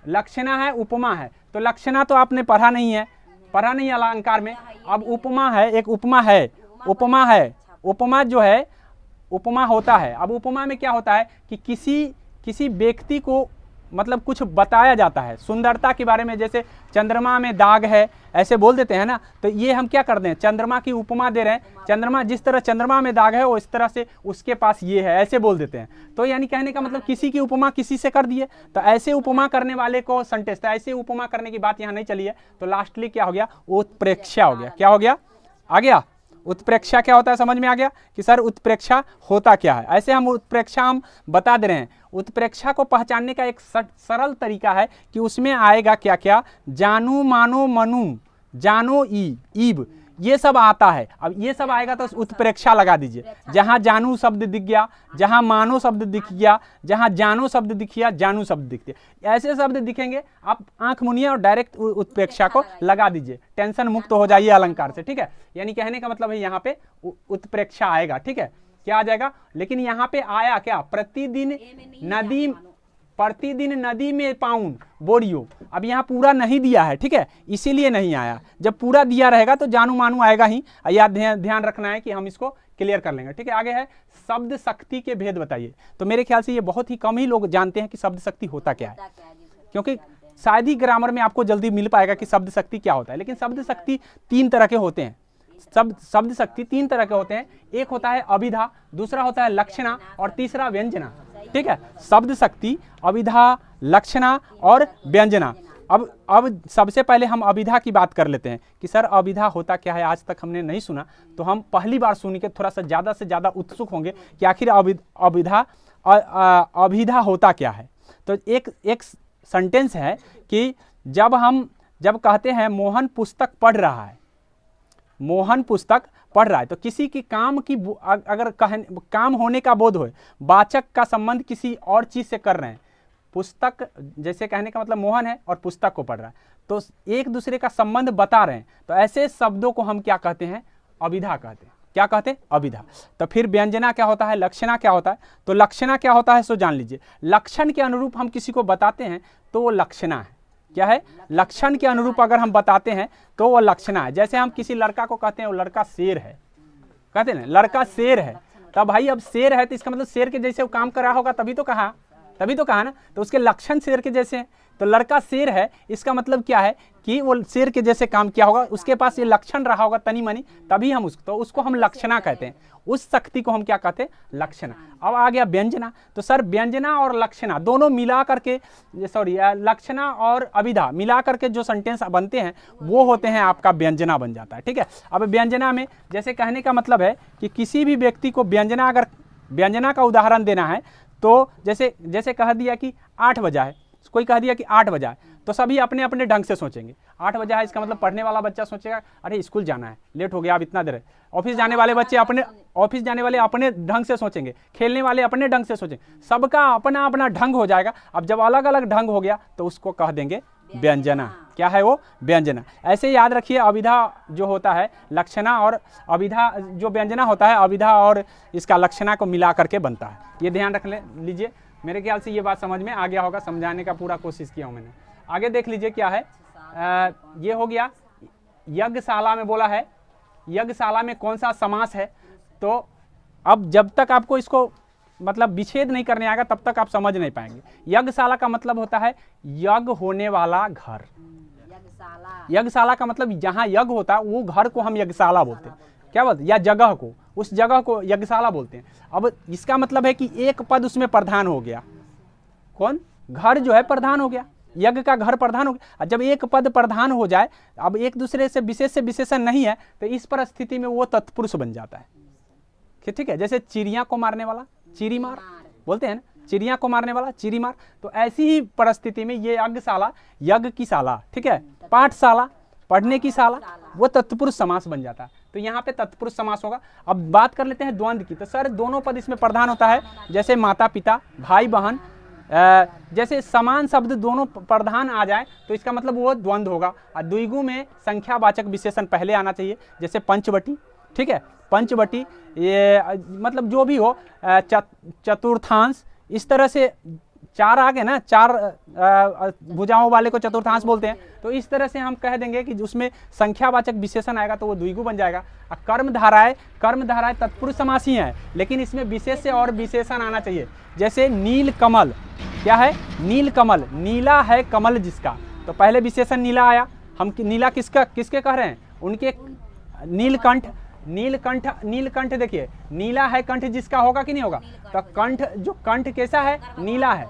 लक्षणा है, उपमा है। तो लक्षणा तो आपने पढ़ा नहीं है, पढ़ा नहीं अलंकार में। अब उपमा है, एक उपमा है, उपमा है, उपमा जो है उपमा होता है। अब उपमा में क्या होता है कि किसी व्यक्ति को मतलब कुछ बताया जाता है सुंदरता के बारे में, जैसे चंद्रमा में दाग है ऐसे बोल देते हैं ना, तो ये हम क्या कर दें, चंद्रमा की उपमा दे रहे हैं। चंद्रमा, जिस तरह चंद्रमा में दाग है वो इस तरह से उसके पास ये है, ऐसे बोल देते हैं। तो यानी कहने का मतलब किसी की उपमा किसी से कर दिए, तो ऐसे उपमा करने वाले को सेंटेंस, तो ऐसे उपमा करने की बात यहाँ नहीं चली है। तो लास्टली क्या हो गया, उत्प्रेक्षा हो गया। क्या हो गया? आ गया। उत्प्रेक्षा क्या होता है समझ में आ गया कि सर उत्प्रेक्षा होता क्या है। ऐसे हम उत्प्रेक्षा हम बता दे रहे हैं। उत्प्रेक्षा को पहचानने का एक सरल तरीका है कि उसमें आएगा क्या क्या, जानू, मानो, मनु, जानो, ईब, ये सब आता है। अब ये सब आएगा तो उत्प्रेक्षा लगा दीजिए। जहाँ जानू शब्द दिख गया, जहाँ मानो शब्द दिख गया, जहाँ जानो शब्द दिख गया, जानू शब्द दिख गया, ऐसे शब्द दिखेंगे आप आंख मुनिए और डायरेक्ट उत्प्रेक्षा को लगा दीजिए, टेंशन मुक्त हो जाइए अलंकार से, ठीक है। यानी कहने का मतलब है यहाँ पे उत्प्रेक्षा आएगा, ठीक है। क्या आ जाएगा? लेकिन यहाँ पे आया क्या, प्रतिदिन नदी, प्रतिदिन नदी में पाउन बोरियो। अब यहाँ पूरा नहीं दिया है, ठीक है, इसीलिए नहीं आया। जब पूरा दिया रहेगा तो जानू मानू आएगा ही। याद ध्यान रखना है कि हम इसको क्लियर कर लेंगे, ठीक है। आगे है शब्द शक्ति के भेद बताइए। तो मेरे ख्याल से ये बहुत ही कम ही लोग जानते हैं कि शब्द शक्ति होता क्या है, क्योंकि शायद ही ग्रामर में आपको जल्दी मिल पाएगा कि शब्द शक्ति क्या होता है। लेकिन शब्द शक्ति 3 तरह के होते हैं। शब्द शक्ति 3 तरह के होते हैं। एक होता है अभिधा, दूसरा होता है लक्षणा और तीसरा व्यंजना, ठीक है। शब्द शक्ति, अभिधा, लक्षणा और व्यंजना। अब सबसे पहले हम अभिधा की बात कर लेते हैं कि सर अभिधा होता क्या है, आज तक हमने नहीं सुना। तो हम पहली बार सुन के थोड़ा सा ज़्यादा से ज़्यादा उत्सुक होंगे कि आखिर अभिधा होता क्या है। तो एक सेंटेंस है कि जब कहते हैं मोहन पुस्तक पढ़ रहा है, मोहन पुस्तक पढ़ रहा है, तो किसी की काम की अगर काम होने का बोध हो, वाचक का संबंध किसी और चीज से कर रहे हैं। पुस्तक जैसे कहने का मतलब मोहन है और पुस्तक को पढ़ रहा है, तो एक दूसरे का संबंध बता रहे हैं। तो ऐसे शब्दों को हम क्या कहते हैं, अभिधा कहते हैं। क्या कहते हैं? अभिधा। तो फिर व्यंजना क्या होता है, लक्षणा क्या होता है? तो लक्षणा क्या होता है सो जान लीजिए। लक्षण के अनुरूप हम किसी को बताते हैं तो वो लक्षणा है। क्या है? लक्षण के अनुरूप अगर हम बताते हैं तो वो लक्षणा है। जैसे हम किसी लड़का को कहते हैं वो लड़का शेर है, कहते हैं ना लड़का शेर है। तब भाई अब शेर है तो इसका मतलब शेर के जैसे वो काम कर रहा होगा, तभी तो कहा ना। तो उसके लक्षण शेर के जैसे हैं। तो लड़का शेर है, इसका मतलब क्या है कि वो शेर के जैसे काम किया होगा, उसके पास ये लक्षण रहा होगा तनी मनी, तभी हम उसको हम लक्षणा कहते हैं। उस शक्ति को हम क्या कहते हैं? लक्षणा। अब आ गया व्यंजना। तो सर व्यंजना और लक्षणा दोनों मिला करके, लक्षणा और अभिधा मिला करके जो सेंटेंस बनते हैं वो होते हैं आपका व्यंजना बन जाता है, ठीक है। अब व्यंजना में जैसे कहने का मतलब है कि किसी भी व्यक्ति को व्यंजना, अगर व्यंजना का उदाहरण देना है तो जैसे कह दिया कि 8 बजा है, कोई कह दिया कि 8 बजा है, तो सभी अपने अपने ढंग से सोचेंगे। 8 बजा है इसका मतलब पढ़ने वाला बच्चा सोचेगा अरे स्कूल जाना है, लेट हो गया अब इतना देर है। ऑफिस जाने वाले बच्चे अपने ढंग से सोचेंगे, खेलने वाले अपने ढंग से सोचेंगे, सबका अपना अपना ढंग हो जाएगा। अब जब अलग अलग ढंग हो गया तो उसको कह देंगे व्यंजना। क्या है वो? व्यंजना। ऐसे याद रखिए, अभिधा जो होता है लक्षणा, और अभिधा जो व्यंजना होता है अभिधा और इसका लक्षणा को मिला करके बनता है। ये ध्यान रख लीजिए। मेरे ख्याल से ये बात समझ में आ गया होगा, समझाने का पूरा कोशिश किया हूँ मैंने। आगे देख लीजिए क्या है। ये हो गया यज्ञशाला में बोला है, यज्ञशाला में कौन सा समास है। तो अब जब तक आपको इसको मतलब विच्छेद नहीं करने आएगा तब तक आप समझ नहीं पाएंगे। यज्ञशाला का मतलब होता है यज्ञ होने वाला घर। यज्ञशाला का मतलब जहाँ यज्ञ होता है वो घर को हम यज्ञशाला बोलते हैं। क्या बोलते हैं? या जगह को, उस जगह को यज्ञशाला बोलते हैं। अब इसका मतलब है कि एक पद उसमें प्रधान हो गया। कौन? घर जो है प्रधान हो गया। यज्ञ का घर प्रधान हो गया। जब एक पद प्रधान हो जाए, अब एक दूसरे से विशेषण नहीं है, तो इस परिस्थिति में वो तत्पुरुष बन जाता है। ठीक है, जैसे चिड़िया को मारने वाला चिड़ी मार बोलते हैं ना, चिड़िया को मारने वाला चिड़ी मार। तो ऐसी ही परिस्थिति में ये यज्ञशाला, यज्ञ की शाला, ठीक है, पाठशाला, पढ़ने की शाला, वो तत्पुरुष समास बन जाता है। तो यहाँ पे तत्पुरुष समास होगा। अब बात कर लेते हैं द्वंद्व की। तो सर दोनों पद इसमें प्रधान होता है, जैसे माता पिता, भाई बहन, जैसे समान शब्द दोनों प्रधान आ जाए तो इसका मतलब वो द्वंद्व होगा। और द्विगु में संख्यावाचक विशेषण पहले आना चाहिए, जैसे पंचवटी, ठीक है, पंचवटी, ये मतलब जो भी हो, चतुर्थांश, इस तरह से चार आ गए ना, चार भुजाओं वाले को चतुर्थांश बोलते हैं। तो इस तरह से हम कह देंगे कि उसमें संख्यावाचक विशेषण आएगा तो वो द्विगु बन जाएगा। और कर्मधाराएं तत्पुरुष समास ही हैं, लेकिन इसमें विशेष से और विशेषण आना चाहिए। जैसे नील कमल, क्या है, नील कमल, नीला है कमल जिसका, तो पहले विशेषण नीला आया। हम नीला किसके कह रहे हैं, उनके नीलकंठ, नीलकंठ देखिए, नीला है कंठ जिसका, होगा कि नहीं होगा। तो कंठ, जो कंठ कैसा है, नीला है,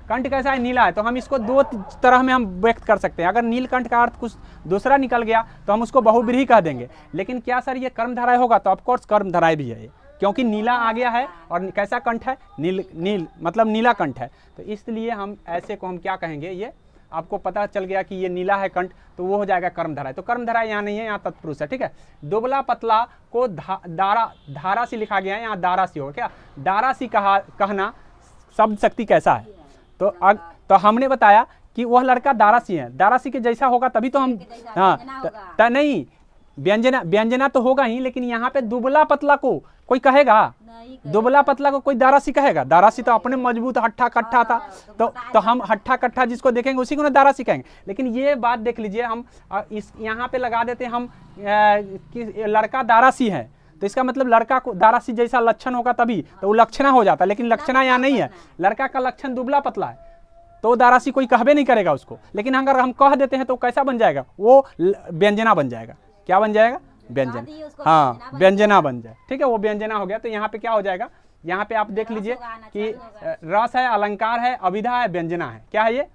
कंठ कैसा है, नीला है। तो हम इसको दो तरह में हम व्यक्त कर सकते हैं। अगर नीलकंठ का अर्थ कुछ दूसरा निकल गया तो हम उसको बहुब्रीहि कह देंगे। लेकिन क्या सर ये कर्मधाराय होगा, तो ऑफकोर्स कर्मधाराय भी है ये, क्योंकि नीला आ गया है और कैसा कंठ है, नील मतलब नीला कंठ है। तो इसलिए हम ऐसे को हम क्या कहेंगे, ये आपको पता चल गया कि ये नीला है कंठ, तो वो हो जाएगा कर्मधाराय। तो कर्मधाराय यहाँ नहीं है, यहाँ तत्पुरुष है, ठीक है। दुबला पतला को धारासी लिखा गया है, यहाँ दारासी होगा। क्या दारासी कहना शब्द शक्ति कैसा है, तो हमने बताया कि वह लड़का दारासी है, दारासी के जैसा होगा तभी तो हम, हाँ नहीं, व्यंजना तो होगा ही, लेकिन यहाँ पे दुबला पतला को कोई कहेगा, दुबला पतला को कोई दारासी कहेगा? दारासी तो अपने मजबूत हट्ठा कट्ठा था, तो हम हट्ठा कट्ठा जिसको देखेंगे उसी को ना दारासी कहेंगे। लेकिन ये बात देख लीजिए, हम इस यहाँ पे लगा देते हैं हम कि लड़का दारासी है, तो इसका मतलब लड़का को दारासी जैसा लक्षण होगा तभी तो वो लक्षणा हो जाता है। लेकिन लक्षणा यहाँ नहीं है, लड़का का लक्षण दुबला पतला है, तो दारासी कोई कहबे नहीं करेगा उसको। लेकिन अगर हम कह देते हैं तो कैसा बन जाएगा, वो व्यंजना बन जाएगा। क्या बन जाएगा, व्यंजन, हाँ व्यंजना बन जाए, ठीक है, वो व्यंजना हो गया। तो यहाँ पे क्या हो जाएगा, यहाँ पे आप देख लीजिए कि रस है, अलंकार है, अभिधा है, व्यंजना है। क्या है ये,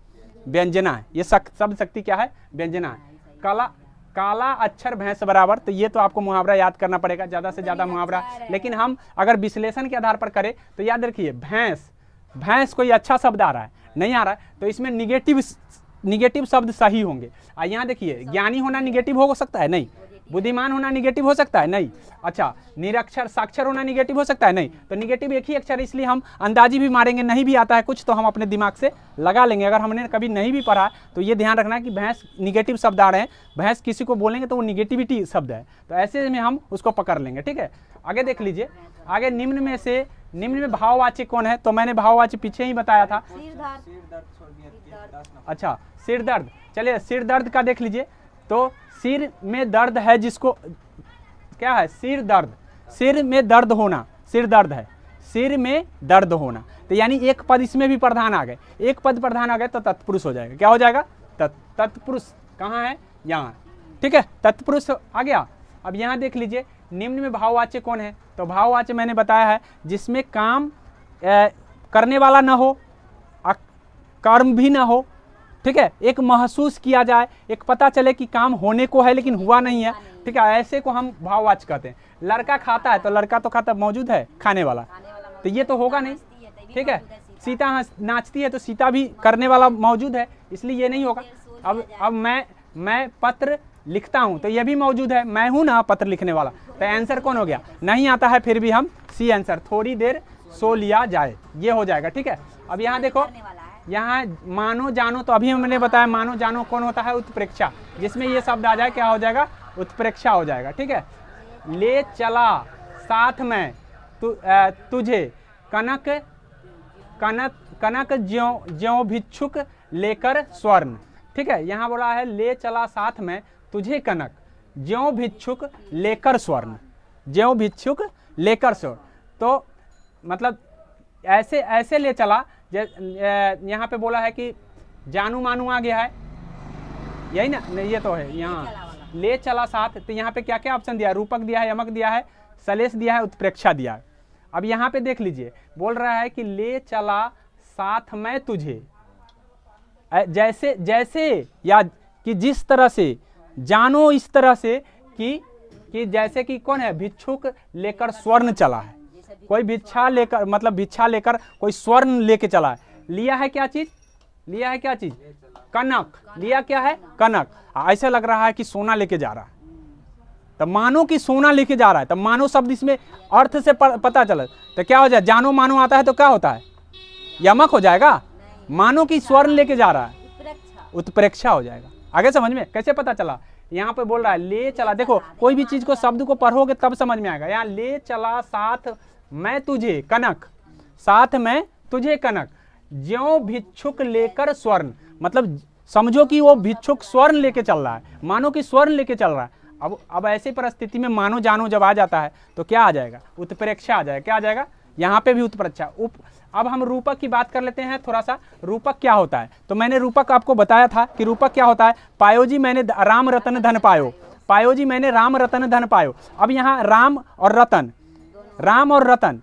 व्यंजना है। ये शब्द शक्ति क्या है, व्यंजना है। काला अक्षर भैंस बराबर, तो ये तो आपको मुहावरा याद करना पड़ेगा, ज्यादा से ज्यादा मुहावरा। लेकिन हम अगर विश्लेषण के आधार पर करें तो याद रखिए, भैंस कोई अच्छा शब्द आ रहा है, नहीं आ रहा है, तो इसमें निगेटिव शब्द सही होंगे। यहाँ देखिए, ज्ञानी होना निगेटिव हो सकता है, नहीं। बुद्धिमान होना निगेटिव हो सकता है, नहीं। अच्छा, निरक्षर साक्षर होना निगेटिव हो सकता है, नहीं। तो निगेटिव एक ही अक्षर, इसलिए हम अंदाजी भी मारेंगे, नहीं भी आता है कुछ तो हम अपने दिमाग से लगा लेंगे। अगर हमने कभी नहीं भी पढ़ा तो ये ध्यान रखना है कि भैंस निगेटिव शब्द आ रहे हैं, भैंस किसी को बोलेंगे तो वो निगेटिविटी शब्द है, तो ऐसे में हम उसको पकड़ लेंगे, ठीक है। आगे देख लीजिए, आगे निम्न में भाववाची कौन है, तो मैंने भाववाची पीछे ही बताया था। अच्छा, सिर दर्द, चलिए सिर दर्द का देख लीजिए। तो सिर में दर्द है जिसको, क्या है, सिर दर्द, सिर में दर्द होना, सिर दर्द है, सिर में दर्द होना। तो यानी एक पद इसमें भी प्रधान आ गए, एक पद प्रधान आ गए तो तत्पुरुष हो जाएगा। क्या हो जाएगा, तत्पुरुष कहाँ है, यहाँ, ठीक है, तत्पुरुष आ गया। अब यहाँ देख लीजिए, निम्न में भाववाच्य कौन है, तो भाववाच्य मैंने बताया है जिसमें काम करने वाला न हो, कर्म भी ना हो, ठीक है, एक महसूस किया जाए, एक पता चले कि काम होने को है लेकिन हुआ नहीं है, ठीक है, ऐसे को हम भाववाच्य कहते हैं। लड़का खाता है तो लड़का तो खाता मौजूद है, खाने वाला, तो ये तो होगा नहीं, ठीक है। सीता नाचती है तो सीता भी करने वाला मौजूद है, इसलिए ये नहीं होगा। अब मैं पत्र लिखता हूँ तो ये भी मौजूद है, मैं हूँ ना पत्र लिखने वाला, तो आंसर कौन हो गया, नहीं आता है फिर भी हम सी आंसर, थोड़ी देर सो लिया जाए, ये हो जाएगा, ठीक है। अब यहाँ देखो, यहाँ मानो जानो, तो अभी हमने बताया मानो जानो कौन होता है, उत्प्रेक्षा, जिसमें ये शब्द आ जाए क्या हो जाएगा, उत्प्रेक्षा हो जाएगा, ठीक है। ले चला साथ में तुझे कनक ज्यों भिक्षुक लेकर स्वर्ण, ठीक है। यहाँ बोला है ले चला साथ में तुझे कनक ज्यों भिक्षुक लेकर स्वर्ण, ज्यों भिक्षुक लेकर स्वर्ण, तो मतलब ऐसे ले चला। यहाँ पे बोला है कि जानू मानू आ गया है, यही ना, नहीं ये तो है, यहाँ ले चला साथ, तो यहाँ पे क्या क्या ऑप्शन दिया है, रूपक दिया है, यमक दिया है, सलेश दिया है, उत्प्रेक्षा दिया है। अब यहाँ पे देख लीजिए, बोल रहा है कि ले चला साथ में तुझे, जैसे जैसे या कि जिस तरह से, जानो इस तरह से कि जैसे कि कौन है, भिक्षुक लेकर स्वर्ण चला है, कोई भिक्षा लेकर मतलब भिक्षा लेकर कोई स्वर्ण लेके चला है। लिया है क्या चीज, लिया है क्या चीज, कनक, लिया क्या है, कनक। ऐसा लग रहा है कि सोना लेके जा रहा है, तब मानो कि सोना लेके जा रहा है, तब मानो शब्द इसमें अर्थ से पता चला, तो क्या हो जाए, जानो मानो आता है तो क्या होता है, यमक हो जाएगा। मानो कि स्वर्ण लेके जा रहा है, उत्प्रेक्षा हो जाएगा। आगे समझ में कैसे पता चला, यहाँ पे बोल रहा है ले चला। देखो कोई भी चीज को शब्द को पढ़ोगे तब समझ में आएगा। यहाँ ले चला साथ मैं तुझे कनक, साथ में तुझे कनक, ज्यों भिक्षुक लेकर स्वर्ण, मतलब समझो कि वो भिक्षुक स्वर्ण लेके चल रहा है, मानो कि स्वर्ण लेके चल रहा है। अब ऐसी परिस्थिति में मानो जानो जब आ जाता है तो क्या आ जाएगा, उत्प्रेक्षा आ जाएगा। क्या आ जाएगा, यहाँ पे भी उत्प्रेक्षा। अब हम रूपक की बात कर लेते हैं थोड़ा सा। रूपक क्या होता है, तो मैंने रूपक आपको बताया था कि रूपक क्या होता है। पायो जी मैंने राम रतन धन पायो, पायो जी मैंने राम रतन धन पायो। अब यहाँ राम और रतन, राम और रतन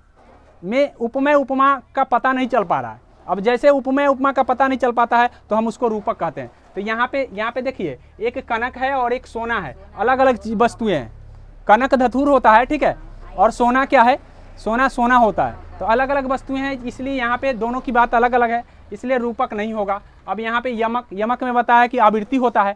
में उपमेय उपमा का पता नहीं चल पा रहा है। अब जैसे उपमेय उपमा का पता नहीं चल पाता है तो हम उसको रूपक कहते हैं। तो यहाँ पे देखिए, एक कनक है और एक सोना है, अलग अलग वस्तुएं हैं। कनक धतूर होता है, ठीक है, और सोना क्या है, सोना सोना होता है। तो अलग अलग वस्तुएं हैं, इसलिए यहाँ पे दोनों की बात अलग अलग है, इसलिए रूपक नहीं होगा। अब यहाँ पे यमक, यमक में बताया कि आवृत्ति होता है,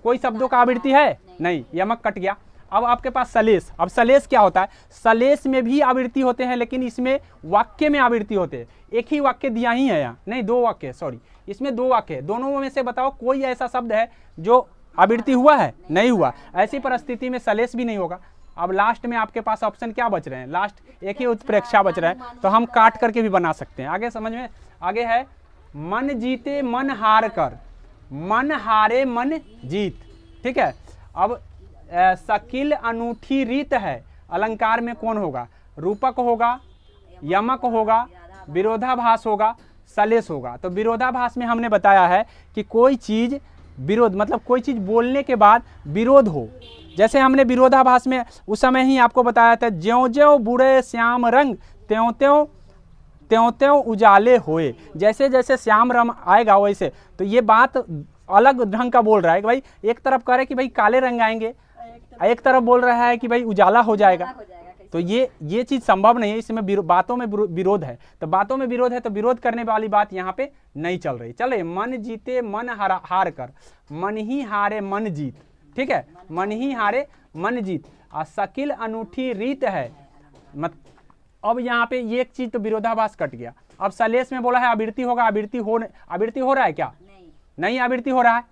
कोई शब्दों का आवृत्ति है नहीं, यमक कट गया। अब आपके पास सलेश। अब सलेश क्या होता है, सलेश में भी आवृत्ति होते हैं, लेकिन इसमें वाक्य में आवृत्ति होते हैं। एक ही वाक्य दिया ही है यहाँ, नहीं दो वाक्य, सॉरी, इसमें दो वाक्य, दोनों में से बताओ कोई ऐसा शब्द है जो आवृत्ति हुआ है, नहीं हुआ। ऐसी परिस्थिति में सलेश भी नहीं होगा। अब लास्ट में आपके पास ऑप्शन क्या बच रहे हैं, लास्ट एक ही उत्प्रेक्षा बच रहा है, तो हम काट करके भी बना सकते हैं। आगे समझ में, आगे है मन जीते मन हार कर, मन हारे मन जीत, ठीक है। अब शकील अनूठी रीत है, अलंकार में कौन होगा, रूपक होगा, यमक होगा, विरोधाभास होगा, सलेश होगा। तो विरोधाभास में हमने बताया है कि कोई चीज विरोध, मतलब कोई चीज बोलने के बाद विरोध हो। जैसे हमने विरोधाभास में उस समय ही आपको बताया था, ज्यों ज्यों बुरे श्याम रंग त्यों त्यों त्यों त्यों उजाले होए। जैसे जैसे श्याम रंग आएगा वैसे, तो ये बात अलग ढंग का बोल रहा है कि भाई एक तरफ कह रहे कि भाई काले रंग आएंगे, एक तरफ बोल रहा है कि भाई उजाला हो जाएगा। तो ये चीज संभव नहीं है, इसमें बातों में विरोध है। तो बातों में विरोध है तो विरोध करने वाली बात यहाँ पे नहीं चल रही। चले, मन जीते मन हार कर, मन ही हारे मन जीत, ठीक है, मन ही हारे मन जीत। शकील अनूठी रीत है, मत अब यहाँ पे ये एक चीज तो विरोधाभास कट गया। अब सलेश में बोला है आवृत्ति होगा, आवृत्ति हो रहा है क्या, नहीं आवृत्ति हो रहा है,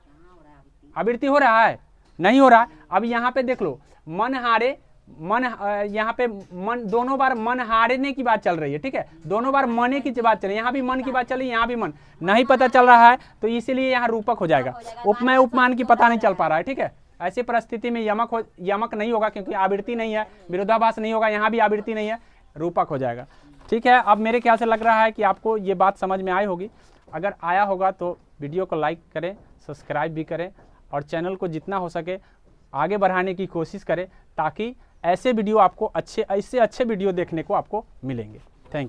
आवृत्ति हो रहा है, नहीं हो रहा है। अब यहाँ पे देख लो, मन हारे मन, यहाँ पे मन दोनों बार मन हारने की बात चल रही है, ठीक है, दोनों बार मने की बात चल रही है, यहाँ भी मन की बात चल रही है, यहाँ भी मन नहीं पता चल रहा है, तो इसीलिए यहाँ रूपक हो जाएगा। उपमेय उपमान की पता नहीं चल पा रहा है, ठीक है। ऐसी परिस्थिति में यमक नहीं होगा, क्योंकि आवृत्ति नहीं है, विरोधाभास नहीं होगा, यहाँ भी आवृत्ति नहीं है, रूपक हो जाएगा, ठीक है। अब मेरे ख्याल से लग रहा है कि आपको ये बात समझ में आई होगी। अगर आया होगा तो वीडियो को लाइक करें, सब्सक्राइब भी करें, और चैनल को जितना हो सके आगे बढ़ाने की कोशिश करें, ताकि ऐसे वीडियो आपको ऐसे अच्छे वीडियो देखने को आपको मिलेंगे।